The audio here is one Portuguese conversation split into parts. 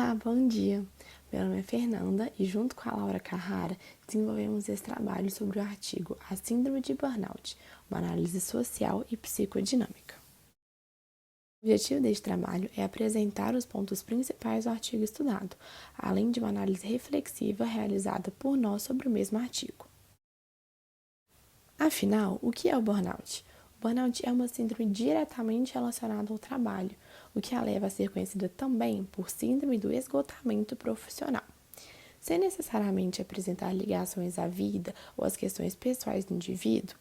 Olá, bom dia! Meu nome é Fernanda e junto com a Laura Carrara desenvolvemos esse trabalho sobre o artigo A Síndrome de Burnout, uma análise social e psicodinâmica. O objetivo deste trabalho é apresentar os pontos principais do artigo estudado, além de uma análise reflexiva realizada por nós sobre o mesmo artigo. Afinal, o que é o burnout? O burnout é uma síndrome diretamente relacionada ao trabalho, o que a leva a ser conhecida também por síndrome do esgotamento profissional. Sem necessariamente apresentar ligações à vida ou às questões pessoais do indivíduo,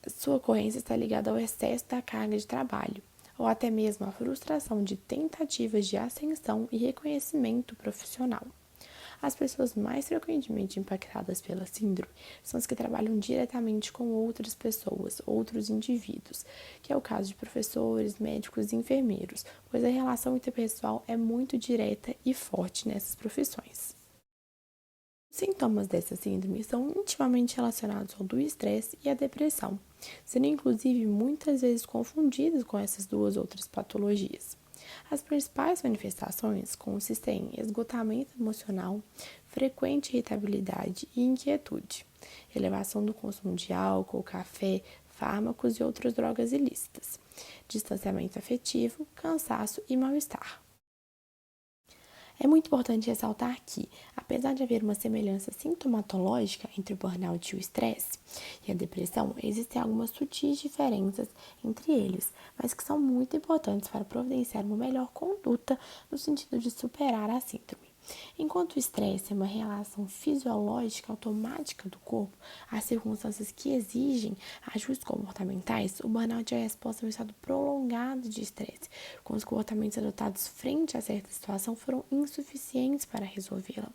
sua ocorrência está ligada ao excesso da carga de trabalho, ou até mesmo à frustração de tentativas de ascensão e reconhecimento profissional. As pessoas mais frequentemente impactadas pela síndrome são as que trabalham diretamente com outras pessoas, outros indivíduos, que é o caso de professores, médicos e enfermeiros, pois a relação interpessoal é muito direta e forte nessas profissões. Os sintomas dessa síndrome são intimamente relacionados ao do estresse e à depressão, sendo inclusive muitas vezes confundidos com essas duas outras patologias. As principais manifestações consistem em esgotamento emocional, frequente irritabilidade e inquietude, elevação do consumo de álcool, café, fármacos e outras drogas ilícitas, distanciamento afetivo, cansaço e mal-estar. É muito importante ressaltar que, apesar de haver uma semelhança sintomatológica entre o burnout e o estresse e a depressão, existem algumas sutis diferenças entre eles, mas que são muito importantes para providenciar uma melhor conduta no sentido de superar a síndrome. Enquanto o estresse é uma relação fisiológica automática do corpo às circunstâncias que exigem ajustes comportamentais, o burnout é a resposta a um estado prolongado de estresse, quando os comportamentos adotados frente a certa situação foram insuficientes para resolvê-la.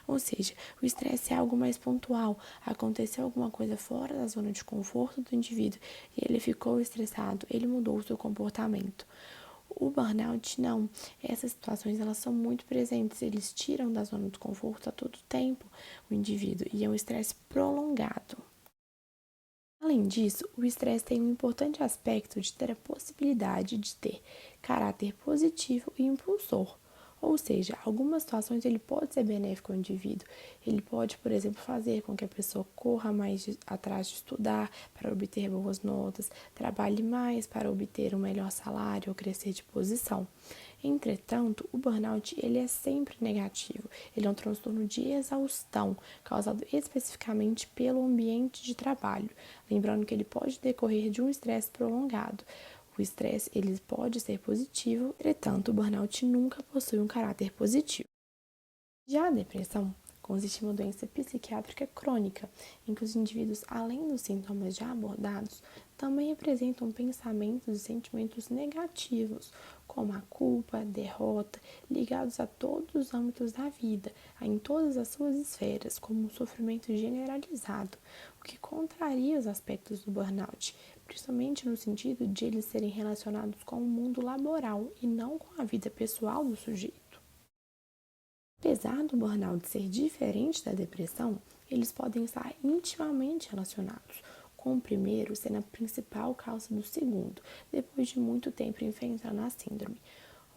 Ou seja, o estresse é algo mais pontual, aconteceu alguma coisa fora da zona de conforto do indivíduo e ele ficou estressado, ele mudou o seu comportamento. O burnout não. Essas situações elas são muito presentes, eles tiram da zona de conforto a todo tempo o indivíduo e é um estresse prolongado. Além disso, o estresse tem um importante aspecto de ter a possibilidade de ter caráter positivo e impulsor. Ou seja, algumas situações ele pode ser benéfico ao indivíduo. Ele pode, por exemplo, fazer com que a pessoa corra mais atrás de estudar para obter boas notas, trabalhe mais para obter um melhor salário ou crescer de posição. Entretanto, o burnout ele é sempre negativo. Ele é um transtorno de exaustão, causado especificamente pelo ambiente de trabalho. Lembrando que ele pode decorrer de um estresse prolongado. O estresse ele pode ser positivo, entretanto, o burnout nunca possui um caráter positivo. Já a depressão consiste em uma doença psiquiátrica crônica, em que os indivíduos, além dos sintomas já abordados, também apresentam pensamentos e sentimentos negativos, como a culpa, a derrota, ligados a todos os âmbitos da vida, em todas as suas esferas, como um sofrimento generalizado, o que contraria os aspectos do burnout, principalmente no sentido de eles serem relacionados com o mundo laboral e não com a vida pessoal do sujeito. Apesar do burnout ser diferente da depressão, eles podem estar intimamente relacionados, com o primeiro sendo a principal causa do segundo, depois de muito tempo enfrentando a síndrome.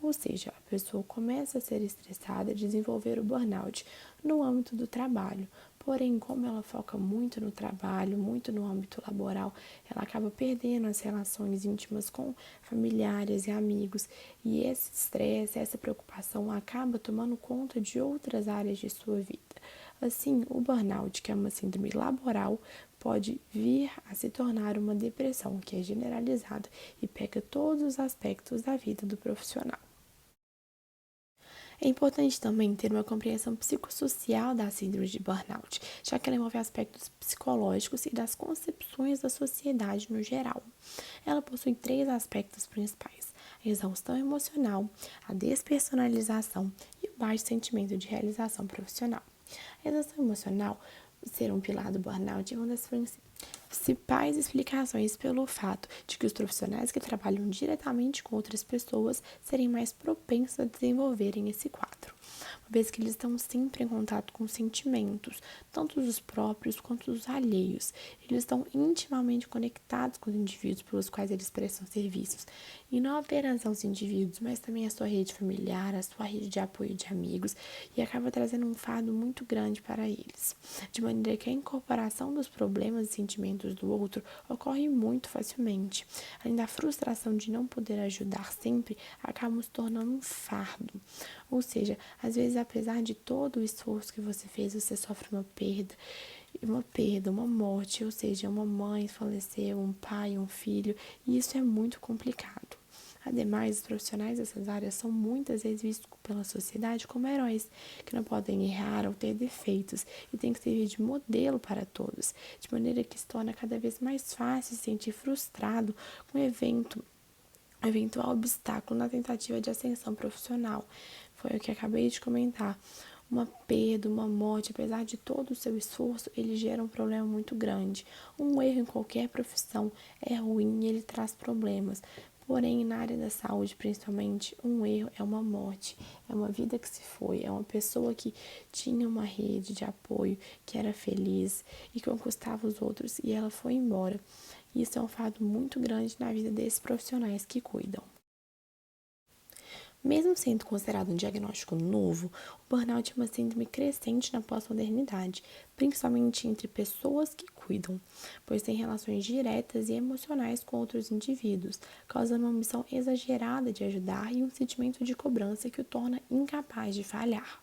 Ou seja, a pessoa começa a ser estressada e desenvolver o burnout no âmbito do trabalho. Porém, como ela foca muito no trabalho, muito no âmbito laboral, ela acaba perdendo as relações íntimas com familiares e amigos. E esse estresse, essa preocupação acaba tomando conta de outras áreas de sua vida. Assim, o burnout, que é uma síndrome laboral, pode vir a se tornar uma depressão que é generalizada e pega todos os aspectos da vida do profissional. É importante também ter uma compreensão psicossocial da síndrome de burnout, já que ela envolve aspectos psicológicos e das concepções da sociedade no geral. Ela possui três aspectos principais: a exaustão emocional, a despersonalização e o baixo sentimento de realização profissional. A exaustão emocional, ser um pilar do burnout, é uma das principais explicações pelo fato de que os profissionais que trabalham diretamente com outras pessoas serem mais propensos a desenvolverem esse quadro. uma vez que eles estão sempre em contato com sentimentos, tanto os próprios quanto os alheios. Eles estão intimamente conectados com os indivíduos pelos quais eles prestam serviços, e não apenas aos indivíduos, mas também a sua rede familiar, a sua rede de apoio de amigos, e acaba trazendo um fardo muito grande para eles, de maneira que a incorporação dos problemas e sentimentos do outro ocorre muito facilmente. Além da frustração de não poder ajudar sempre, acaba se tornando um fardo. Ou seja, às vezes, apesar de todo o esforço que você fez, você sofre uma morte, ou seja, uma mãe faleceu, um pai, um filho, e isso é muito complicado. Ademais, os profissionais dessas áreas são muitas vezes vistos pela sociedade como heróis, que não podem errar ou ter defeitos e têm que servir de modelo para todos, de maneira que se torna cada vez mais fácil se sentir frustrado com um eventual obstáculo na tentativa de ascensão profissional. Foi o que acabei de comentar. Uma perda, uma morte, apesar de todo o seu esforço, ele gera um problema muito grande. Um erro em qualquer profissão é ruim e ele traz problemas. Porém, na área da saúde, principalmente, um erro é uma morte, é uma vida que se foi, é uma pessoa que tinha uma rede de apoio, que era feliz e conquistava os outros e ela foi embora. Isso é um fato muito grande na vida desses profissionais que cuidam. Mesmo sendo considerado um diagnóstico novo, o burnout é uma síndrome crescente na pós-modernidade, principalmente entre pessoas que cuidam, pois tem relações diretas e emocionais com outros indivíduos, causando uma ambição exagerada de ajudar e um sentimento de cobrança que o torna incapaz de falhar.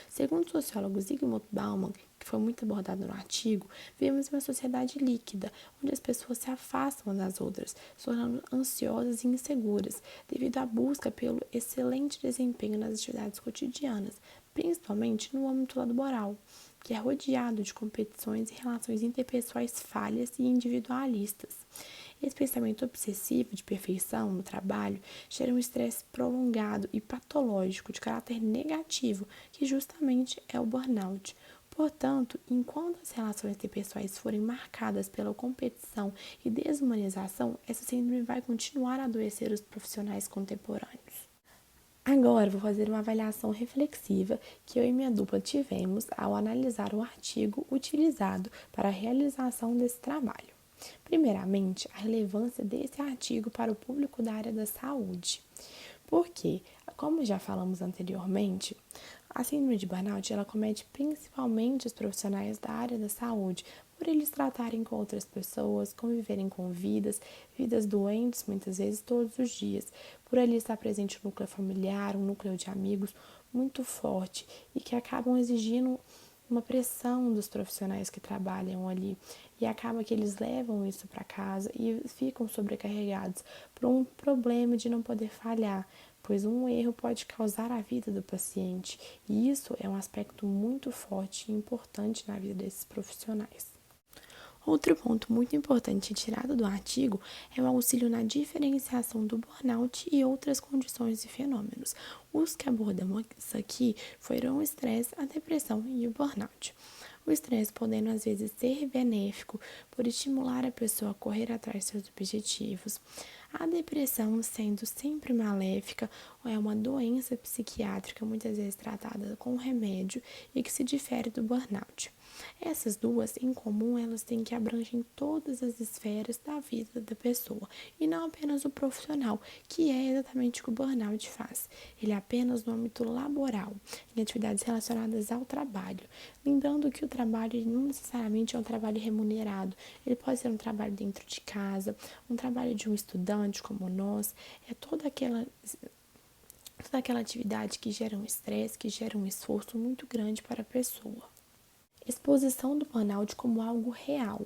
Segundo o sociólogo Zygmunt Bauman, que foi muito abordado no artigo, vivemos em uma sociedade líquida, onde as pessoas se afastam umas das outras, se tornando ansiosas e inseguras, devido à busca pelo excelente desempenho nas atividades cotidianas, principalmente no âmbito laboral, que é rodeado de competições e relações interpessoais falhas e individualistas. Esse pensamento obsessivo de perfeição no trabalho gera um estresse prolongado e patológico de caráter negativo, que justamente é o burnout. Portanto, enquanto as relações interpessoais forem marcadas pela competição e desumanização, essa síndrome vai continuar a adoecer os profissionais contemporâneos. Agora, vou fazer uma avaliação reflexiva que eu e minha dupla tivemos ao analisar o artigo utilizado para a realização desse trabalho. Primeiramente, a relevância desse artigo para o público da área da saúde. Porque, como já falamos anteriormente, a síndrome de burnout ela comete principalmente os profissionais da área da saúde, por eles tratarem com outras pessoas, conviverem com vidas doentes muitas vezes todos os dias, por ali estar presente um núcleo familiar, um núcleo de amigos muito forte e que acabam exigindo uma pressão dos profissionais que trabalham ali e acaba que eles levam isso para casa e ficam sobrecarregados por um problema de não poder falhar, pois um erro pode causar a vida do paciente e isso é um aspecto muito forte e importante na vida desses profissionais. Outro ponto muito importante tirado do artigo é o auxílio na diferenciação do burnout e outras condições e fenômenos. Os que abordamos aqui foram o estresse, a depressão e o burnout. O estresse podendo às vezes ser benéfico por estimular a pessoa a correr atrás de seus objetivos. A depressão sendo sempre maléfica ou é uma doença psiquiátrica muitas vezes tratada com remédio e que se difere do burnout. Essas duas, em comum, elas têm que abranger todas as esferas da vida da pessoa e não apenas o profissional, que é exatamente o que o burnout faz. Ele é apenas no âmbito laboral, em atividades relacionadas ao trabalho. Lembrando que o trabalho não necessariamente é um trabalho remunerado, ele pode ser um trabalho dentro de casa, um trabalho de um estudante como nós, é toda aquela atividade que gera um estresse, que gera um esforço muito grande para a pessoa. Exposição do burnout como algo real.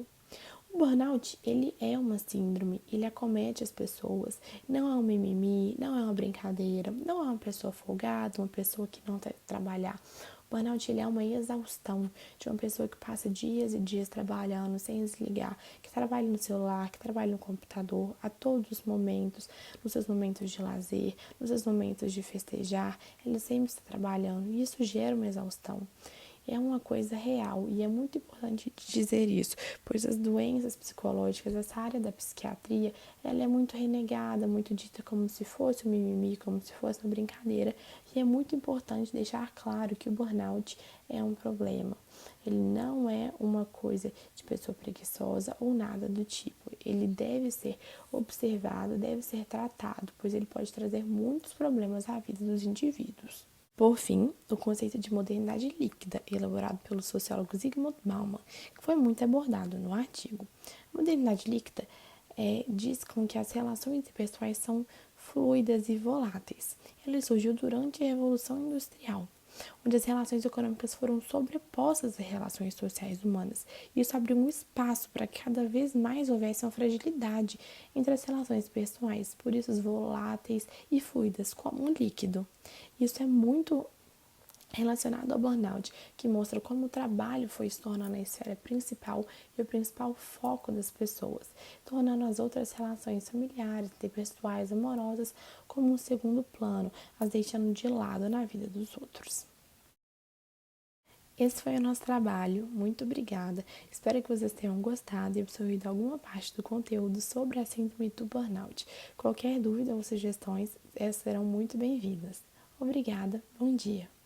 O burnout, ele é uma síndrome, ele acomete as pessoas, não é um mimimi, não é uma brincadeira, não é uma pessoa folgada, uma pessoa que não quer trabalhar. O burnout, ele é uma exaustão de uma pessoa que passa dias e dias trabalhando sem desligar, que trabalha no celular, que trabalha no computador a todos os momentos, nos seus momentos de lazer, nos seus momentos de festejar, ele sempre está trabalhando e isso gera uma exaustão. é uma coisa real e é muito importante dizer isso, pois as doenças psicológicas, essa área da psiquiatria, ela é muito renegada, muito dita como se fosse um mimimi, como se fosse uma brincadeira, e é muito importante deixar claro que o burnout é um problema. Ele não é uma coisa de pessoa preguiçosa ou nada do tipo. Ele deve ser observado, deve ser tratado, pois ele pode trazer muitos problemas à vida dos indivíduos. Por fim, o conceito de modernidade líquida, elaborado pelo sociólogo Zygmunt Bauman, que foi muito abordado no artigo. Modernidade líquida diz com que as relações interpessoais são fluidas e voláteis. Ele surgiu durante a Revolução Industrial, onde as relações econômicas foram sobrepostas às relações sociais humanas. Isso abriu um espaço para que cada vez mais houvesse uma fragilidade entre as relações pessoais, por isso voláteis e fluidas, como um líquido. Isso é muito relacionado ao burnout, que mostra como o trabalho foi se tornando a esfera principal e o principal foco das pessoas, tornando as outras relações familiares, interpessoais, amorosas como um segundo plano, as deixando de lado na vida dos outros. Esse foi o nosso trabalho, muito obrigada. Espero que vocês tenham gostado e absorvido alguma parte do conteúdo sobre a síndrome do burnout. Qualquer dúvida ou sugestões, serão muito bem-vindas. Obrigada, bom dia.